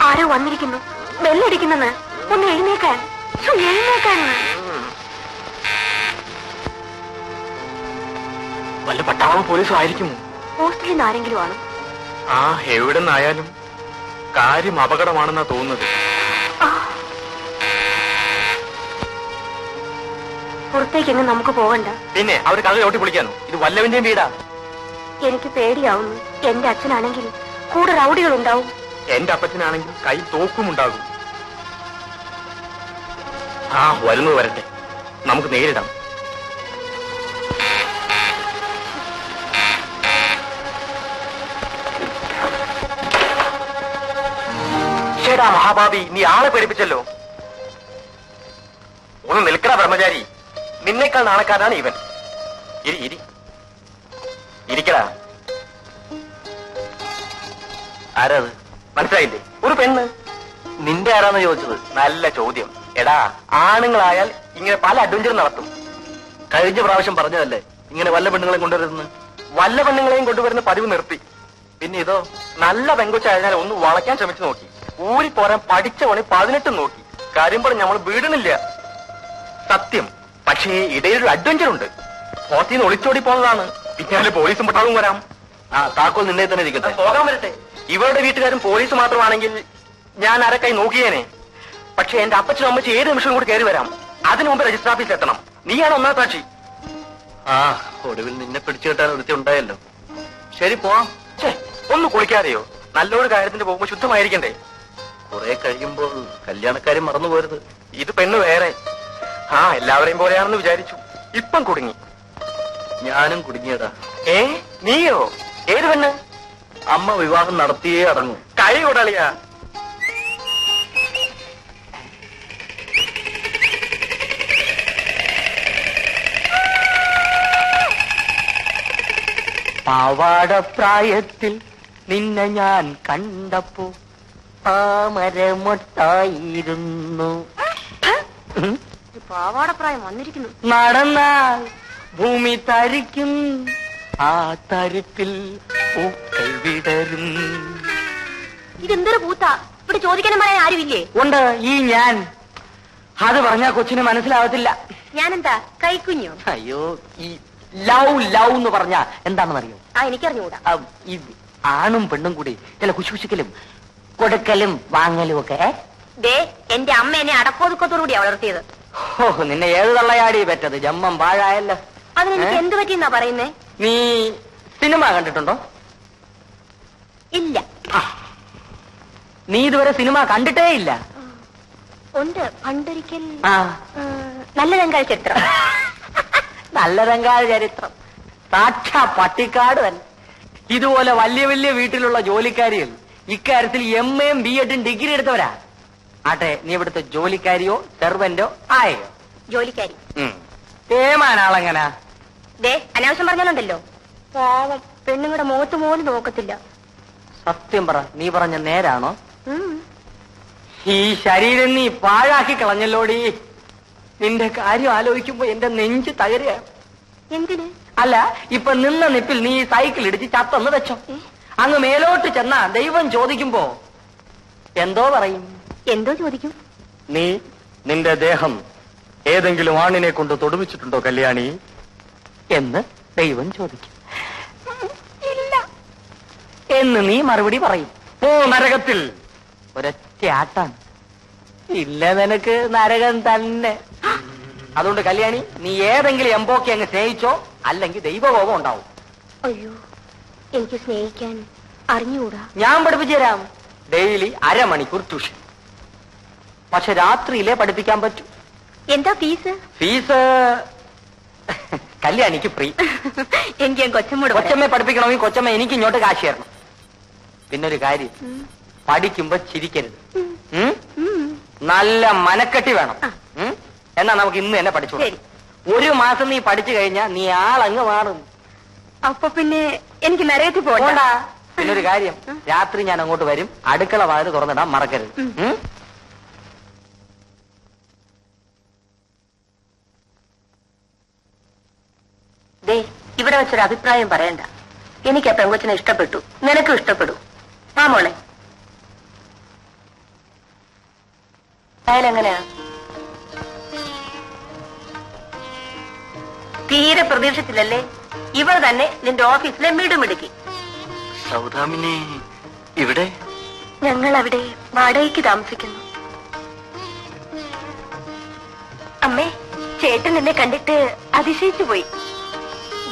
ആരോ വന്നിരിക്കുന്നു. ബെല്ലടിക്കുന്നെന്ന്. ഒന്ന് എഴുന്നേക്കാൻ. എഴുന്നേക്കാൻ. വല്ല പട്ടാളം പോലീസും ആയിരിക്കുമോ? ഹോസ്റ്റലിൽ നിന്ന് ആരെങ്കിലും ആണ്. ആ, എവിടെ നിന്നായാലും കാര്യം അപകടമാണെന്നാ തോന്നുന്നത്. പുറത്തേക്കെങ്ങും നമുക്ക് പോകണ്ട. പിന്നെ അവർ കഥ ചോട്ടി പൊളിക്കാനോ? ഇത് വല്ലവന്റെയും വീടാ. എനിക്ക് പേടിയാവുന്നു. എന്റെ അച്ഛനാണെങ്കിൽ കൂടെ റൗഡികൾ ഉണ്ടാവും. എന്റെ അപ്പച്ചനാണെങ്കിൽ കൈ തോക്കുമുണ്ടാകും. ആ, വരുന്നത് വരട്ടെ, നമുക്ക് നേരിടാം. ചേടാ മഹാഭാവി, നീ ആളെ പേടിപ്പിച്ചല്ലോ. ഒന്ന് നിൽക്കണ ബ്രഹ്മചാരി, നിന്നേക്കാൾ നാണക്കാരനാണ് ഇവൻ. ഇരിക്കടാ. ആരാത്? മനസ്സിലായില്ലേ? ഒരു പെണ്ണ്. നിന്റെ ആരാന്ന് ചോദിച്ചത്? നല്ല ചോദ്യം. എടാ, ആണുങ്ങളായാൽ ഇങ്ങനെ പല അഡ്വഞ്ചറും നടത്തും. കഴിഞ്ഞ പ്രാവശ്യം പറഞ്ഞതല്ലേ ഇങ്ങനെ വല്ല പെണ്ണുങ്ങളെയും കൊണ്ടുവരുന്നു. വല്ല പെണ്ണുങ്ങളെയും കൊണ്ടുവരുന്ന പതിവ് നിർത്തി. പിന്നെ ഇതോ, നല്ല പെങ്കൊച്ചായതിനാൽ ഒന്ന് വളയ്ക്കാൻ ശ്രമിച്ചു നോക്കി. ഊരി പോരാൻ പഠിച്ച പണി 18 നോക്കി. കാര്യം പറഞ്ഞ് നമ്മൾ വീടുന്നില്ല. സത്യം. പക്ഷേ ഇടയിലൊരു അഡ്വഞ്ചർ ഉണ്ട്. ഹോസ്റ്റലിൽ നിന്ന് ഒളിച്ചോടി പോകുന്നതാണ്. പിന്നാലെ പോലീസും പട്ടാളവും വരാം. ആ, താക്കോൽ നിന്നെ തന്നെ ഇരിക്കട്ടെ. പോകാൻ വരട്ടെ. ഇവരുടെ വീട്ടുകാരും പോലീസ് മാത്രമാണെങ്കിൽ ഞാൻ അരക്കായി നോക്കിയേനെ. പക്ഷെ എന്റെ അപ്പച്ചനും അമ്മച്ചും ഏത് നിമിഷവും കൂടി കയറി വരാം. അതിനു മുമ്പ് രജിസ്റ്റർ ഓഫീസിൽ എത്തണം. നീയാണ് ഒന്നാം സാക്ഷി. ആ, ഒടുവിൽ നിന്നെ പിടിച്ചു കെട്ടാൻ ഒരുത്തി ഉണ്ടായല്ലോ. ശരി, പോവാം. ഒന്ന് കുളിക്കാതെയോ? നല്ലൊരു കാര്യത്തിന് പോകുമ്പോ ശുദ്ധമായിരിക്കണ്ടേ? കുറെ കഴിയുമ്പോൾ കല്യാണക്കാരും മറന്നു പോരുത്. ഇത് പെണ്ണ് വേറെ. ആ, എല്ലാവരെയും പോലെയാണെന്ന് വിചാരിച്ചു. ഇപ്പം കുടുങ്ങി. ഞാനും കുടുങ്ങിയടാ. നീയോ? ഏത് പെണ്ണ്? അമ്മ വിവാഹം നടത്തിയേ അടങ്ങും. കൈ കൊടളിയാ. പാവാടപ്രായത്തിൽ നിന്നെ ഞാൻ കണ്ടപ്പോ താമരമൊട്ടായിരുന്നു. പാവാടപ്രായം വന്നിരിക്കുന്നു. നടന്നാൽ ഭൂമി തരിക്കും, ആ തരിപ്പിൽ പൂക്കൾ വിടരും. ഇതെന്തൊരു പൂത്താ? ഇവിടെ ചോദിക്കാനും പറയാൻ ആരുമില്ലേ? ഉണ്ട്, ഈ ഞാൻ. അത് പറഞ്ഞാ കൊച്ചിന് മനസ്സിലാവത്തില്ല. ഞാനെന്താ കൈക്കുഞ്ഞോ? അയ്യോ, ഈ ലവ് ലവ് എന്ന് പറഞ്ഞാ എന്താണെന്നറിയോ? ആ, എനിക്കറിഞ്ഞൂടാ. ഈ ആണും പെണ്ണും കൂടി ചില കുശുകുശുക്കലും കൊടുക്കലും വാങ്ങലും ഒക്കെ. ദേ, എന്റെ അമ്മ എന്നെ അടക്കോതുക്കത്തോടുകൂടിയാ വളർത്തിയത്. ഓ, നിന്നെ ഏത് തള്ളയാടി പറ്റത്? ജമ്മം പാഴായല്ലോ. അതിനെനിക്ക് എന്ത് പറ്റിയെന്നാ പറയുന്നേ? നീ സിനിമ കണ്ടിട്ടുണ്ടോ? ഇല്ല. നീ ഇതുവരെ സിനിമ കണ്ടിട്ടേ ഇല്ല? ഉണ്ട്, പണ്ടൊരിക്കൽ. നല്ലതെങ്കാൽ ചരിത്രം. നല്ലതെങ്കാൽ ചരിത്രം സാക്ഷാ പട്ടിക്കാട് തന്നെ. ഇതുപോലെ വലിയ വലിയ വീട്ടിലുള്ള ജോലിക്കാരികൾ ഇക്കാര്യത്തിൽ MA യും BEd ഡിഗ്രി എടുത്തവരാ. ആട്ടെ, നീ ഇവിടുത്തെ ജോലിക്കാരിയോ സെർവന്റോ ആയോ? ജോലിക്കാരി. ഏമാനാളെങ്ങനാ? ദേ, അനാവശ്യം പറഞ്ഞാലുണ്ടല്ലോ. പാവം, പെണ്ണുങ്ങളുടെ മുഖത്ത് പോലും നോക്കത്തില്ല. സത്യം പറ, നീ പറഞ്ഞ നേരാണോ? ഈ ശരീരം നീ പാഴാക്കി കളഞ്ഞല്ലോടി. നിന്റെ കാര്യം ആലോചിക്കുമ്പോ എന്റെ നെഞ്ച് തകരുക. എന്തിന്? അല്ല, ഇപ്പൊ നിന്ന നിപ്പിൽ നീ സൈക്കിൾ ഇടിച്ച് ചത്തെന്ന് വെച്ചോ. അങ്ങ് മേലോട്ട് ചെന്നാ ദൈവം ചോദിക്കുമ്പോ എന്തോ പറയും? എന്തോ ചോദിക്കും? നീ നിന്റെ ദേഹം ഏതെങ്കിലും ആണിനെ കൊണ്ട് തൊടുവിച്ചിട്ടുണ്ടോ കല്യാണി എന്ന് ദൈവം ചോദിക്കും. ഇല്ല എന്ന് നീ മറുപടി പറയും. ഓ, നരകത്തിൽ ഒരൊറ്റ ആട്ടാണ്. ഇല്ല, നിനക്ക് നരകം തന്നെ. അതുകൊണ്ട് കല്യാണി, നീ ഏതെങ്കിലും എംബോക്കെ അങ്ങ് സ്നേഹിച്ചോ, അല്ലെങ്കിൽ ദൈവകോപം ഉണ്ടാവും. അയ്യോ, എനിക്ക് സ്നേഹിക്കാൻ അറിഞ്ഞുകൂടാ. ഞാൻ പഠിപ്പിച്ചു തരാം. ഡെയിലി അരമണിക്കൂർ ട്യൂഷൻ. പക്ഷെ രാത്രിയിലേ പഠിപ്പിക്കാൻ പറ്റൂ. എന്താ ഫീസ്? Fees കല്യാണിക്ക് free. എനിക്ക് കൊച്ചമ്മയെ പഠിപ്പിക്കണമെങ്കിൽ കൊച്ചമ്മ എനിക്ക് ഇങ്ങോട്ട് കാശ് തരണം. പിന്നൊരു കാര്യം, പഠിക്കുമ്പോ ചിരിക്കരുത്. നല്ല മനക്കെട്ടി വേണം. എന്നാ നമുക്ക് ഇന്ന് തന്നെ പഠിച്ചു. 1 മാസം നീ പഠിച്ചു കഴിഞ്ഞാ നീ ആളങ്ങ് മാറും. അപ്പൊ പിന്നെ എനിക്ക് നരകത്തിൽ പോകണ്ട. പിന്നൊരു കാര്യം, രാത്രി ഞാൻ അങ്ങോട്ട് വരും. അടുക്കള വാതിൽ തുറന്നിടാൻ മറക്കരുത്. ദേ, ഇവിടെ വെച്ചൊരു അഭിപ്രായം പറയണ്ട. എനിക്ക് ആ പെങ്കൊച്ചിനെ ഇഷ്ടപ്പെട്ടു, നിനക്കും ഇഷ്ടപ്പെടും. ആ മോളെ, അയാളെങ്ങനെയാ? തീരെ പ്രതീക്ഷിച്ചില്ലല്ലേ? ഇവൾ തന്നെ നിന്റെ ഓഫീസിലെ മിടുമിടുക്കി. സൗദാമിനെ ഇവിടെ? ഞങ്ങൾ അവിടെ വാടകയ്ക്ക് താമസിക്കുന്നു. അമ്മേ, ചേട്ടൻ എന്നെ കണ്ടിട്ട് അതിശയിച്ചു പോയി.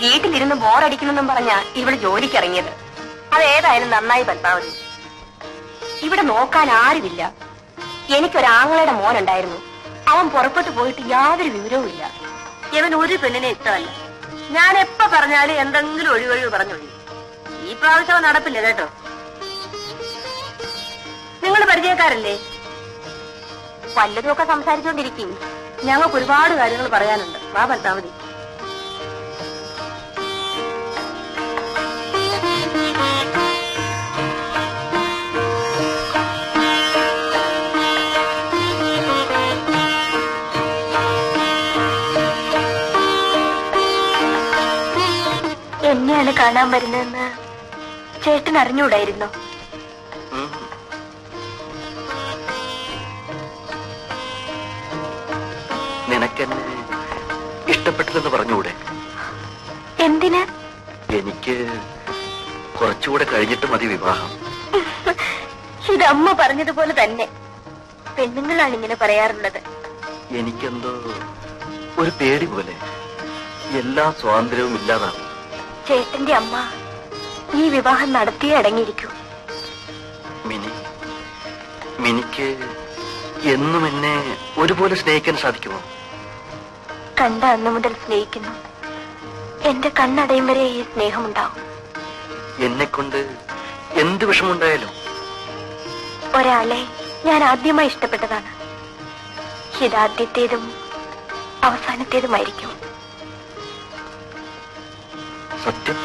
വീട്ടിലിരുന്ന് ബോറടിക്കുന്നെന്നും പറഞ്ഞ ഇവള് ജോലിക്കിറങ്ങിയത്. അതേതായാലും നന്നായി പത്മാവതി. ഇവിടെ നോക്കാൻ ആരുമില്ല. എനിക്കൊരാങ്ങളുടെ മോനുണ്ടായിരുന്നു. അവൻ പുറപ്പെട്ടു പോയിട്ട് യാതൊരു വിവരവും ഇല്ല. ഇവൻ ഒരു പെണ്ണിനെ ഇഷ്ടമല്ല. ഞാൻ എപ്പോ പറഞ്ഞാലും എന്തെങ്കിലും ഒഴിവൊഴിവ് പറഞ്ഞൊഴി. ഈ പ്രാവശ്യം നടപ്പില്ല കേട്ടോ. നിങ്ങൾ പരിചയക്കാരല്ലേ? വല്ലതുമൊക്കെ സംസാരിച്ചുകൊണ്ടിരിക്കും. ഞങ്ങൾക്ക് ഒരുപാട് കാര്യങ്ങൾ പറയാനുണ്ട്. വാ പത്മാവതി. എന്നെയാണ് കാണാൻ വരുന്നതെന്ന് ചേട്ടൻ അറിഞ്ഞൂടായിരുന്നോ? നിനക്കെന്നെ ഇഷ്ടപ്പെട്ടില്ലെന്ന് പറഞ്ഞൂടെ? എന്തിന്? എനിക്ക് കുറച്ചുകൂടെ കഴിഞ്ഞിട്ട് മതി വിവാഹം. ഇതമ്മ പറഞ്ഞതുപോലെ തന്നെ. പെണ്ണുങ്ങളാണ് ഇങ്ങനെ പറയാറുള്ളത്. എനിക്കെന്തോ ഒരു പേടി പോലെ. എല്ലാ സ്വാതന്ത്ര്യവും ഇല്ലാതാണ്. ചേട്ടന്റെ അമ്മ ഈ വിവാഹം നടത്തിയേ അടങ്ങിയിരിക്കൂ. മിനിക്ക് എന്നും എന്നെ ഒരുപോലെ സ്നേഹിക്കാൻ സാധിക്കുമോ? കണ്ട അന്നു മുതൽ സ്നേഹിക്കുന്നു. എന്റെ കണ്ണടയും വരെ ഈ സ്നേഹമുണ്ടാവും. എന്നെക്കൊണ്ട് എന്ത് വിഷമുണ്ടായാലും ഒരാളെ ഞാൻ ആദ്യമായി ഇഷ്ടപ്പെട്ടതാണ്. ഇതാദ്യത്തേതും അവസാനത്തേതുമായിരിക്കും. സത്യം.